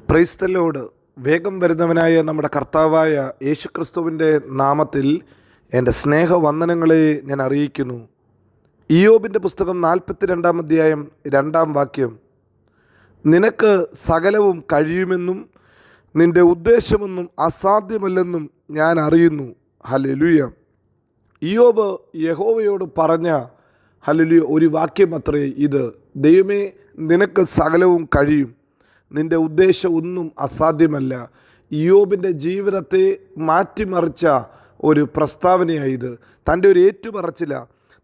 Praise the Lord. വേഗം വരുന്നവനായ നമ്മുടെ കർത്താവായ യേശുക്രിസ്തുവിൻ്റെ നാമത്തിൽ എൻ്റെ സ്നേഹവന്ദനങ്ങളെ ഞാൻ അറിയിക്കുന്നു. ഇയ്യോബിൻ്റെ പുസ്തകം 42-ാം അധ്യായം 2-ാം വാക്യം. നിനക്ക് സകലവും കഴിയുമെന്നും നിൻ്റെ ഉദ്ദേശമൊന്നും അസാധ്യമല്ലെന്നും ഞാൻ അറിയുന്നു. ഹല്ലേലൂയ. ഇയ്യോബ് യഹോവയോട് പറഞ്ഞ ഹല്ലേലൂയ ഒരു വാക്യം അത്രേ ഇത്. ദൈവമേ, നിനക്ക് സകലവും കഴിയും, നിൻ്റെ ഉദ്ദേശം ഒന്നും അസാധ്യമല്ല. ഇയ്യോബിൻ്റെ ജീവിതത്തെ മാറ്റിമറിച്ച ഒരു പ്രസ്താവനയായത്. തൻ്റെ ഒരു ഏറ്റുപറച്ചില.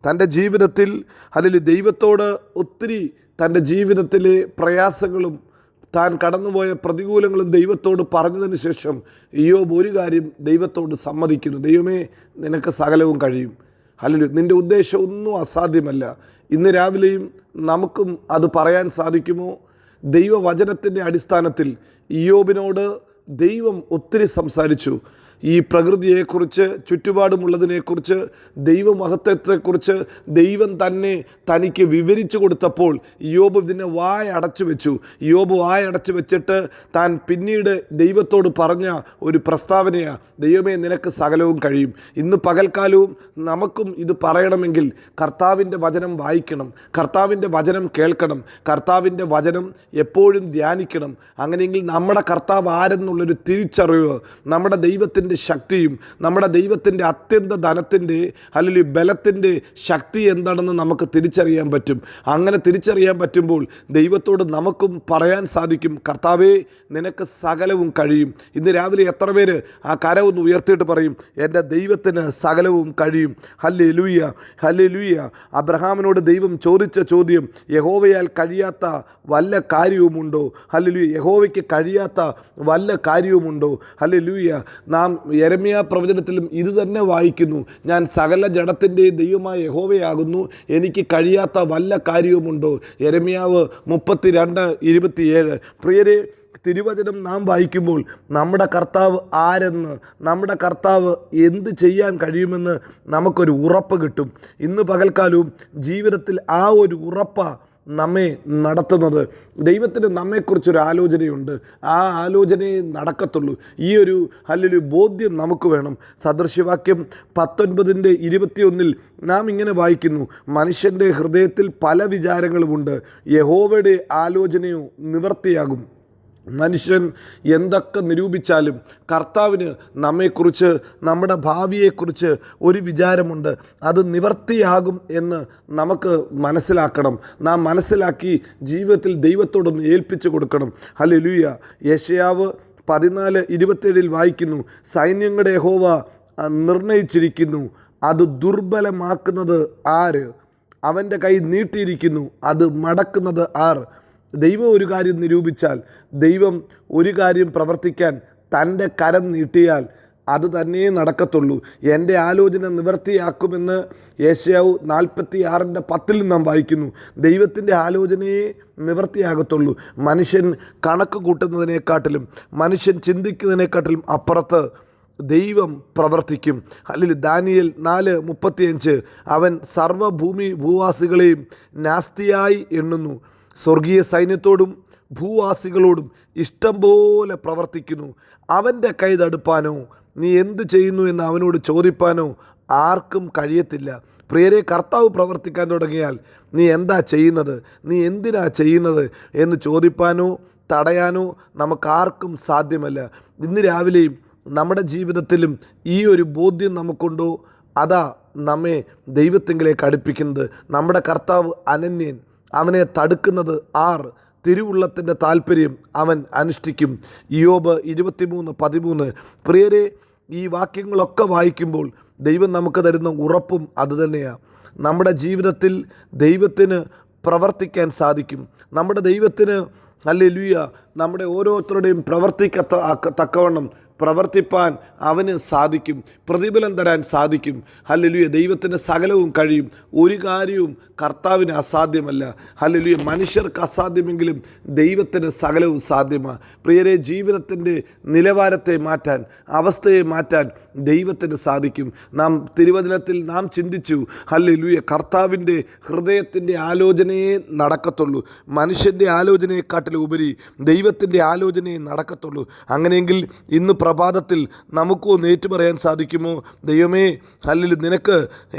തൻ്റെ ജീവിതത്തിൽ അതിൽ ദൈവത്തോട് ഒത്തിരി തൻ്റെ ജീവിതത്തിലെ പ്രയാസങ്ങളും താൻ കടന്നുപോയ പ്രതികൂലങ്ങളും ദൈവത്തോട് പറഞ്ഞതിന് ശേഷം ഇയ്യോബ് ഒരു കാര്യം ദൈവത്തോട് സമ്മതിക്കുന്നു. ദൈവമേ, നിനക്ക് സകലവും കഴിയും, അല്ലെങ്കിൽ നിൻ്റെ ഉദ്ദേശം ഒന്നും അസാധ്യമല്ല. ഇന്ന് രാവിലെയും നമുക്കും അത് പറയാൻ സാധിക്കുമോ? ദൈവവചനത്തിൻ്റെ അടിസ്ഥാനത്തിൽ ഇയ്യോബിനോട് ദൈവം ഒത്തിരി സംസാരിച്ചു. ഈ പ്രകൃതിയെക്കുറിച്ച്, ചുറ്റുപാടുമുള്ളതിനെക്കുറിച്ച്, ദൈവമഹത്വത്തെക്കുറിച്ച് ദൈവം തന്നെ തനിക്ക് വിവരിച്ചു കൊടുത്തപ്പോൾ ഇയ്യോബ് ഇതിനെ വായടച്ചു വെച്ചു. ഇയ്യോബ് വായടച്ചു വെച്ചിട്ട് താൻ പിന്നീട് ദൈവത്തോട് പറഞ്ഞ ഒരു പ്രസ്താവനയാണ്, ദൈവമേ, നിനക്ക് സകലവും കഴിയും. ഇന്ന് പകൽക്കാലവും നമുക്കും ഇത് പറയണമെങ്കിൽ കർത്താവിൻ്റെ വചനം വായിക്കണം, കർത്താവിൻ്റെ വചനം കേൾക്കണം, കർത്താവിൻ്റെ വചനം എപ്പോഴും ധ്യാനിക്കണം. അങ്ങനെയെങ്കിൽ നമ്മുടെ കർത്താവ് ആരെന്നുള്ളൊരു തിരിച്ചറിവ്, നമ്മുടെ ദൈവത്തിൻ്റെ ശക്തിയും നമ്മുടെ ദൈവത്തിൻ്റെ അത്യന്ത ധനത്തിൻ്റെ അല്ലെങ്കിൽ ബലത്തിൻ്റെ ശക്തി എന്താണെന്ന് നമുക്ക് തിരിച്ചറിയാൻ പറ്റും. അങ്ങനെ തിരിച്ചറിയാൻ പറ്റുമ്പോൾ ദൈവത്തോട് നമുക്കും പറയാൻ സാധിക്കും, കർത്താവേ, നിനക്ക് സകലവും കഴിയും. ഇന്ന് രാവിലെ എത്ര പേര് ആ കരമൊന്ന് ഉയർത്തിയിട്ട് പറയും, എൻ്റെ ദൈവത്തിന് സകലവും കഴിയും? Hallelujah, hallelujah. അബ്രഹാമിനോട് ദൈവം ചോദിച്ച ചോദ്യം, യഹോവയാൽ കഴിയാത്ത വല്ല കാര്യവുമുണ്ടോ? ഹല്ലേലൂയ. യഹോവയ്ക്ക് കഴിയാത്ത വല്ല കാര്യവുമുണ്ടോ? ഹല്ലേലൂയ. നാം യെരമ്യാ പ്രവചനത്തിലും ഇത് തന്നെ വായിക്കുന്നു, ഞാൻ സകല ജഡത്തിൻ്റെയും ദൈവമായ യഹോവയാകുന്നു, എനിക്ക് കഴിയാത്ത വല്ല കാര്യവുമുണ്ടോ? യെരമ്യാവ് 32:27. പ്രിയരെ, തിരുവചനം നാം വായിക്കുമ്പോൾ നമ്മുടെ കർത്താവ് ആരെന്ന്, നമ്മുടെ കർത്താവ് എന്ത് ചെയ്യാൻ കഴിയുമെന്ന് നമുക്കൊരു ഉറപ്പ് കിട്ടും. ഇന്ന് പകൽക്കാലവും ജീവിതത്തിൽ ആ ഒരു ഉറപ്പാണ് നമ്മെ നടത്തുന്നത്. ദൈവത്തിന് നമ്മെക്കുറിച്ചൊരു ആലോചനയുണ്ട്. ആ ആലോചനയെ നടക്കത്തുള്ളൂ. ഈ ഒരു അല്ലെങ്കിൽ ബോധ്യം നമുക്ക് വേണം. സദൃശ്യവാക്യം 19:21 നാം ഇങ്ങനെ വായിക്കുന്നു, മനുഷ്യൻ്റെ ഹൃദയത്തിൽ പല വിചാരങ്ങളുമുണ്ട്, യഹോവയുടെ ആലോചനയോ നിവൃത്തിയാകും. മനുഷ്യൻ എന്തൊക്കെ നിരൂപിച്ചാലും കർത്താവിന് നമ്മെക്കുറിച്ച്, നമ്മുടെ ഭാവിയെക്കുറിച്ച് ഒരു വിചാരമുണ്ട്. അത് നിവർത്തിയാകും എന്ന് നമുക്ക് മനസ്സിലാക്കണം. നാം മനസ്സിലാക്കി ജീവിതത്തിൽ ദൈവത്തോടൊന്ന് ഏൽപ്പിച്ചു കൊടുക്കണം. ഹല്ലേലൂയ. യെശയ്യാവ് 14:27 വായിക്കുന്നു, സൈന്യങ്ങളുടെ യഹോവ നിർണയിച്ചിരിക്കുന്നു, അത് ദുർബലമാക്കുന്നത് ആര്? അവൻ്റെ കൈ നീട്ടിയിരിക്കുന്നു, അത് മടക്കുന്നത് ആർ? ദൈവം ഒരു കാര്യം നിരൂപിച്ചാൽ, ദൈവം ഒരു കാര്യം പ്രവർത്തിക്കാൻ തൻ്റെ കരം നീട്ടിയാൽ അത് തന്നെ നടക്കത്തുള്ളൂ. എൻ്റെ ആലോചന നിവൃത്തിയാക്കുമെന്ന് യെശയ്യാവ് 46:10 നാം വായിക്കുന്നു. ദൈവത്തിൻ്റെ ആലോചനയെ നിവൃത്തിയാകത്തുള്ളൂ. മനുഷ്യൻ കണക്ക് കൂട്ടുന്നതിനെക്കാട്ടിലും, മനുഷ്യൻ ചിന്തിക്കുന്നതിനെക്കാട്ടിലും അപ്പുറത്ത് ദൈവം പ്രവർത്തിക്കും. അല്ലെങ്കിൽ ദാനിയേൽ 4:35, അവൻ സർവ്വഭൂമി ഭൂവാസികളെയും നാസ്തിയായി എണ്ണുന്നു, സ്വർഗീയ സൈന്യത്തോടും ഭൂവാസികളോടും ഇഷ്ടം പോലെ പ്രവർത്തിക്കുന്നു. അവൻ്റെ കൈ തടുപ്പാനോ നീ എന്ത് ചെയ്യുന്നു എന്ന് അവനോട് ചോദിപ്പാനോ ആർക്കും കഴിയത്തില്ല. പ്രിയരെ, കർത്താവ് പ്രവർത്തിക്കാൻ തുടങ്ങിയാൽ നീ എന്താ ചെയ്യുന്നത്, നീ എന്തിനാ ചെയ്യുന്നത് എന്ന് ചോദിപ്പാനോ തടയാനോ നമുക്കാർക്കും സാധ്യമല്ല. ഇന്ന് രാവിലെയും നമ്മുടെ ജീവിതത്തിലും ഈ ഒരു ബോധ്യം നമുക്കുണ്ടോ? അതാ നമ്മെ ദൈവത്തിങ്കിലേക്ക് അടുപ്പിക്കുന്നത്. നമ്മുടെ കർത്താവ് അനന്യൻ, അവനെ തടുക്കുന്നത് ആർ? തിരുവുള്ളത്തിൻ്റെ താല്പര്യം അവൻ അനുഷ്ഠിക്കും. ഇയ്യോബ് 23:13. പ്രിയരെ, ഈ വാക്യങ്ങളൊക്കെ വായിക്കുമ്പോൾ ദൈവം നമുക്ക് തരുന്ന ഉറപ്പും അതുതന്നെയാണ്. നമ്മുടെ ജീവിതത്തിൽ ദൈവത്തിന് പ്രവർത്തിക്കാൻ സാധിക്കും. നമ്മുടെ ദൈവത്തിന് ഹല്ലേലൂയ നമ്മുടെ ഓരോരുത്തരുടെയും പ്രവർത്തിക്കത്തക്കവണ്ണം പ്രവർത്തിപ്പാൻ അവന് സാധിക്കും, പ്രതിഫലം തരാൻ സാധിക്കും. ഹല്ലേലൂയ. ദൈവത്തിന് സകലവും കഴിയും, ഒരു കാര്യവും കർത്താവിന് അസാധ്യമല്ല. ഹല്ലേലൂയ. മനുഷ്യർക്ക് അസാധ്യമെങ്കിലും ദൈവത്തിന് സകലവും സാധ്യമാണ്. പ്രിയരെ, ജീവിതത്തിൻ്റെ നിലവാരത്തെ മാറ്റാൻ, അവസ്ഥയെ മാറ്റാൻ ദൈവത്തിന് സാധിക്കും. നാം തിരുവചനത്തിൽ നാം ചിന്തിച്ചു, ഹല്ലേലൂയ, കർത്താവിൻ്റെ ഹൃദയത്തിൻ്റെ ആലോചനയെ നടക്കത്തുള്ളൂ, മനുഷ്യൻ്റെ ആലോചനയെക്കാട്ടിലും ഉപരി ദൈവത്തിൻ്റെ ആലോചനയെ നടക്കത്തുള്ളൂ. അങ്ങനെയെങ്കിൽ ഇന്ന് പ്രഭാതത്തിൽ നമുക്കൊന്ന് ഏറ്റുപറയാൻ സാധിക്കുമോ? ദൈവമേ, ഹല്ലേലൂയ, നിനക്ക്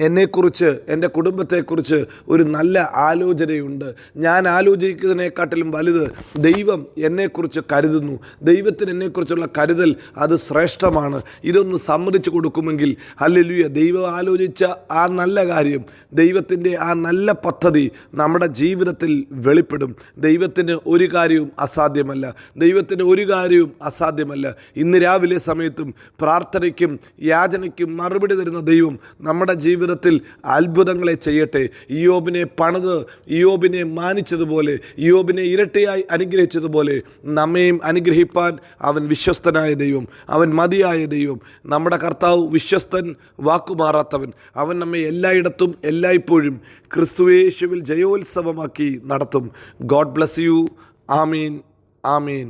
എന്നെക്കുറിച്ച്, എൻ്റെ കുടുംബത്തെക്കുറിച്ച് ഒരു നല്ല ആലോചനയുണ്ട്. ഞാൻ ആലോചിക്കുന്നതിനെക്കാട്ടിലും വലുത് ദൈവം എന്നെക്കുറിച്ച് കരുതുന്നു. ദൈവത്തിന് എന്നെക്കുറിച്ചുള്ള കരുതൽ അത് ശ്രേഷ്ഠമാണ്. ഇതൊന്ന് സമ്മതിച്ചു കൊടുക്കുമെങ്കിൽ, ഹല്ലേലൂയ, ദൈവം ആലോചിച്ച ആ നല്ല കാര്യം, ദൈവത്തിൻ്റെ ആ നല്ല പദ്ധതി നമ്മുടെ ജീവിതത്തിൽ വെളിപ്പെടും. ദൈവത്തിന് ഒരു കാര്യവും അസാധ്യമല്ല. ദൈവത്തിന് ഒരു കാര്യവും അസാധ്യമല്ല. ഇന്ന് രാവിലെ സമയത്തും പ്രാർത്ഥനയ്ക്കും യാചനയ്ക്കും മറുപടി തരുന്ന ദൈവം നമ്മുടെ ജീവിതത്തിൽ അത്ഭുതങ്ങളെ ചെയ്യട്ടെ. ഇയ്യോബിനെ പണിത്, ഇയ്യോബിനെ മാനിച്ചതുപോലെ, ഇയ്യോബിനെ ഇരട്ടിയായി അനുഗ്രഹിച്ചതുപോലെ നമ്മെയും അനുഗ്രഹിപ്പാൻ അവൻ വിശ്വസ്തനായ ദൈവം, അവൻ മതിയായ ദൈവം. നമ്മുടെ കർത്താവ് വിശ്വസ്തൻ, വാക്കുമാറാത്തവൻ. അവൻ നമ്മെ എല്ലായിടത്തും എല്ലായ്പ്പോഴും ക്രിസ്തുയേശുവിൽ ജയോത്സവമാക്കി നടത്തും. God bless you. Amin, Amin.